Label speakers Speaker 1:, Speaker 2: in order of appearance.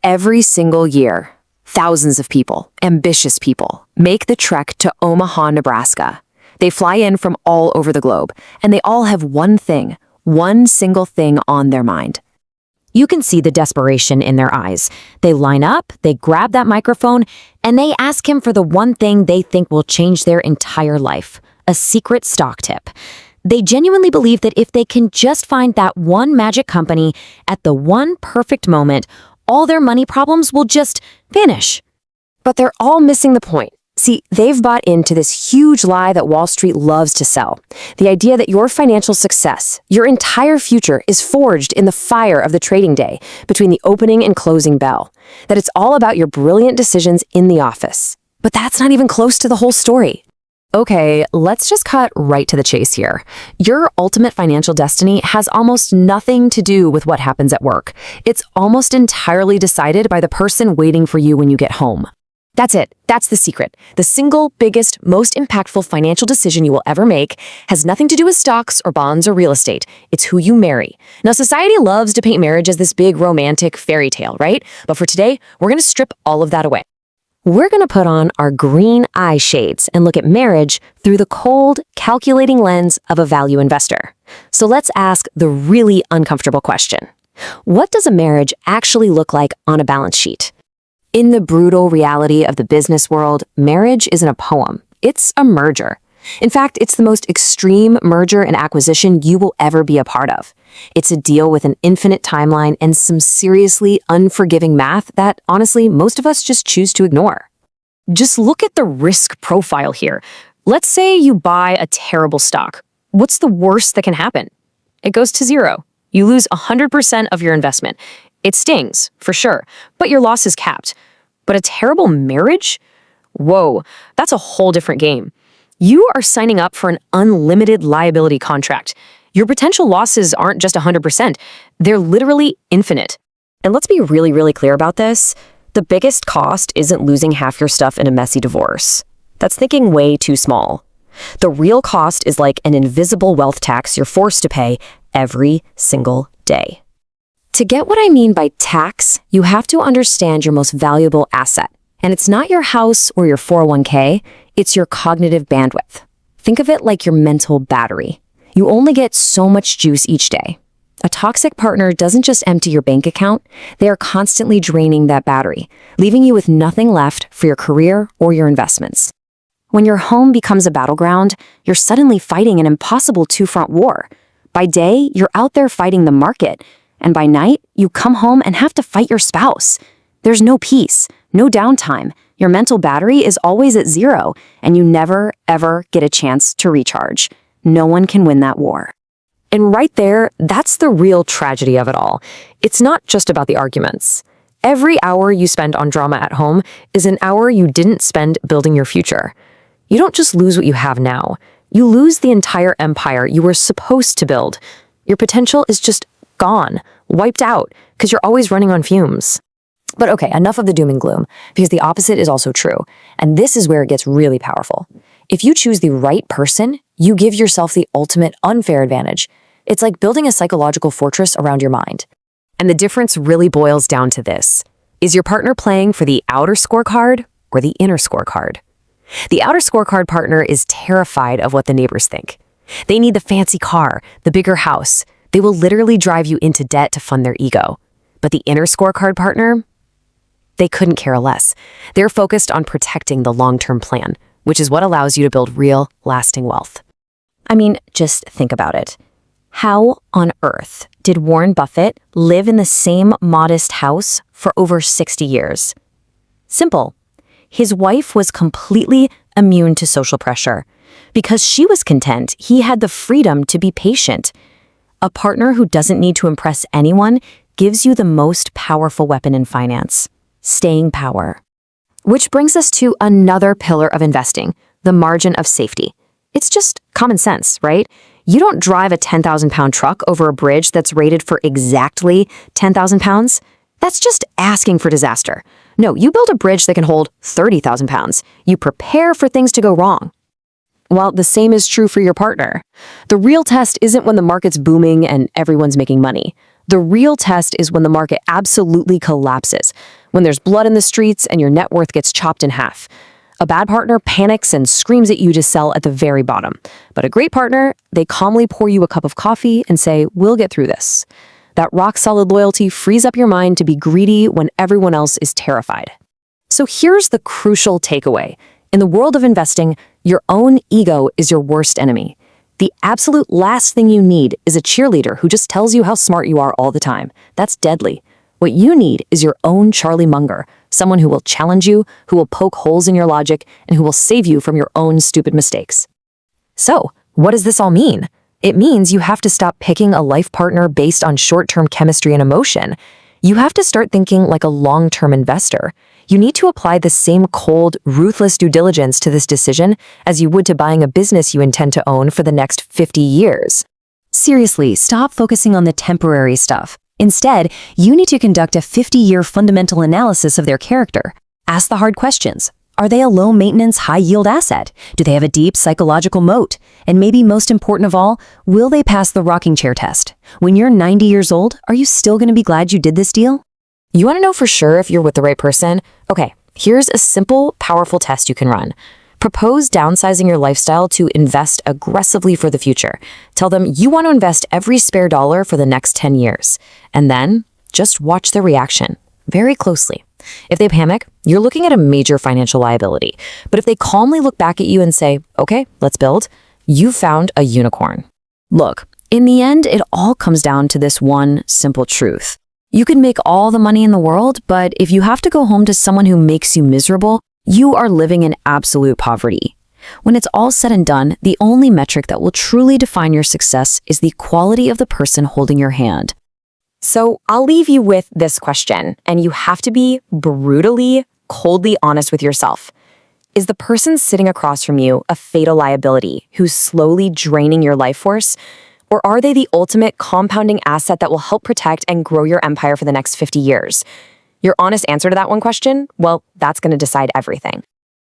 Speaker 1: Every single year, thousands of people, ambitious people, make the trek to Omaha, Nebraska. They fly in from all over the globe, and they all have one single thing on their mind. You can see the desperation in their eyes. They line up, they grab that microphone, and they ask him for the one thing they think will change their entire life, a secret stock tip. They genuinely believe that if they can just find that one magic company at the one perfect moment, all their money problems will just vanish. But they're all missing the point. See, they've bought into this huge lie that Wall Street loves to sell. The idea that your financial success, your entire future, is forged in the fire of the trading day between the opening and closing bell. That it's all about your brilliant decisions in the office. But that's not even close to the whole story. Okay, let's just cut right to the chase here. Your ultimate financial destiny has almost nothing to do with what happens at work. It's almost entirely decided by the person waiting for you when you get home. That's it. That's the secret. The single biggest, most impactful financial decision you will ever make has nothing to do with stocks or bonds or real estate. It's who you marry. Now, society loves to paint marriage as this big romantic fairy tale, right? But for today, we're going to strip all of that away. We're going to put on our green eye shades and look at marriage through the cold, calculating lens of a value investor. So let's ask the really uncomfortable question. What does a marriage actually look like on a balance sheet? In the brutal reality of the business world, marriage isn't a poem. It's a merger. In fact, it's the most extreme merger and acquisition you will ever be a part of. It's a deal with an infinite timeline and some seriously unforgiving math that, honestly, most of us just choose to ignore. Just look at the risk profile here. Let's say you buy a terrible stock. What's the worst that can happen? It goes to zero. You lose 100% of your investment. It stings, for sure, but your loss is capped. But a terrible marriage? Whoa, that's a whole different game. You are signing up for an unlimited liability contract. Your potential losses aren't just 100%, they're literally infinite. And let's be really, really clear about this. The biggest cost isn't losing half your stuff in a messy divorce. That's thinking way too small. The real cost is like an invisible wealth tax you're forced to pay every single day. To get what I mean by tax, you have to understand your most valuable asset. And it's not your house or your 401k, it's your cognitive bandwidth. Think of it like your mental battery. You only get so much juice each day. A toxic partner doesn't just empty your bank account, they are constantly draining that battery, leaving you with nothing left for your career or your investments. When your home becomes a battleground, you're suddenly fighting an impossible two-front war. By day, you're out there fighting the market, and by night, you come home and have to fight your spouse. There's no peace, no downtime. Your mental battery is always at zero, and you never, ever get a chance to recharge. No one can win that war. And right there, that's the real tragedy of it all. It's not just about the arguments. Every hour you spend on drama at home is an hour you didn't spend building your future. You don't just lose what you have now. You lose the entire empire you were supposed to build. Your potential is just gone, wiped out, because you're always running on fumes. But okay, enough of the doom and gloom, because the opposite is also true. And this is where it gets really powerful. If you choose the right person, you give yourself the ultimate unfair advantage. It's like building a psychological fortress around your mind. And the difference really boils down to this. Is your partner playing for the outer scorecard or the inner scorecard? The outer scorecard partner is terrified of what the neighbors think. They need the fancy car, the bigger house. They will literally drive you into debt to fund their ego. But the inner scorecard partner, they couldn't care less. They're focused on protecting the long-term plan, which is what allows you to build real, lasting wealth. I mean, just think about it. How on earth did Warren Buffett live in the same modest house for over 60 years? Simple. His wife was completely immune to social pressure. Because she was content, he had the freedom to be patient. A partner who doesn't need to impress anyone gives you the most powerful weapon in finance, staying power. Which brings us to another pillar of investing, the margin of safety. It's just common sense, right? You don't drive a 10,000-pound truck over a bridge that's rated for exactly 10,000 pounds. That's just asking for disaster. No, you build a bridge that can hold 30,000 pounds. You prepare for things to go wrong. Well, the same is true for your partner. The real test isn't when the market's booming and everyone's making money. The real test is when the market absolutely collapses, when there's blood in the streets and your net worth gets chopped in half. A bad partner panics and screams at you to sell at the very bottom. But a great partner, they calmly pour you a cup of coffee and say, "We'll get through this." That rock-solid loyalty frees up your mind to be greedy when everyone else is terrified. So here's the crucial takeaway. In the world of investing, your own ego is your worst enemy. The absolute last thing you need is a cheerleader who just tells you how smart you are all the time. That's deadly. What you need is your own Charlie Munger, someone who will challenge you, who will poke holes in your logic, and who will save you from your own stupid mistakes. So, what does this all mean? It means you have to stop picking a life partner based on short-term chemistry and emotion. You have to start thinking like a long-term investor. You need to apply the same cold, ruthless due diligence to this decision as you would to buying a business you intend to own for the next 50 years. Seriously, stop focusing on the temporary stuff. Instead, you need to conduct a 50-year fundamental analysis of their character. Ask the hard questions. Are they a low-maintenance, high-yield asset? Do they have a deep psychological moat? And maybe most important of all, will they pass the rocking chair test? When you're 90 years old, are you still going to be glad you did this deal? You want to know for sure if you're with the right person? Okay, here's a simple, powerful test you can run. Propose downsizing your lifestyle to invest aggressively for the future. Tell them you want to invest every spare dollar for the next 10 years. And then just watch their reaction very closely. If they panic, you're looking at a major financial liability. But if they calmly look back at you and say, "Okay, let's build," you found a unicorn. Look, in the end, it all comes down to this one simple truth. You can make all the money in the world, but if you have to go home to someone who makes you miserable, you are living in absolute poverty. When it's all said and done, the only metric that will truly define your success is the quality of the person holding your hand. So I'll leave you with this question, and you have to be brutally, coldly honest with yourself. Is the person sitting across from you a fatal liability who's slowly draining your life force? Or are they the ultimate compounding asset that will help protect and grow your empire for the next 50 years? Your honest answer to that one question, well, that's going to decide everything.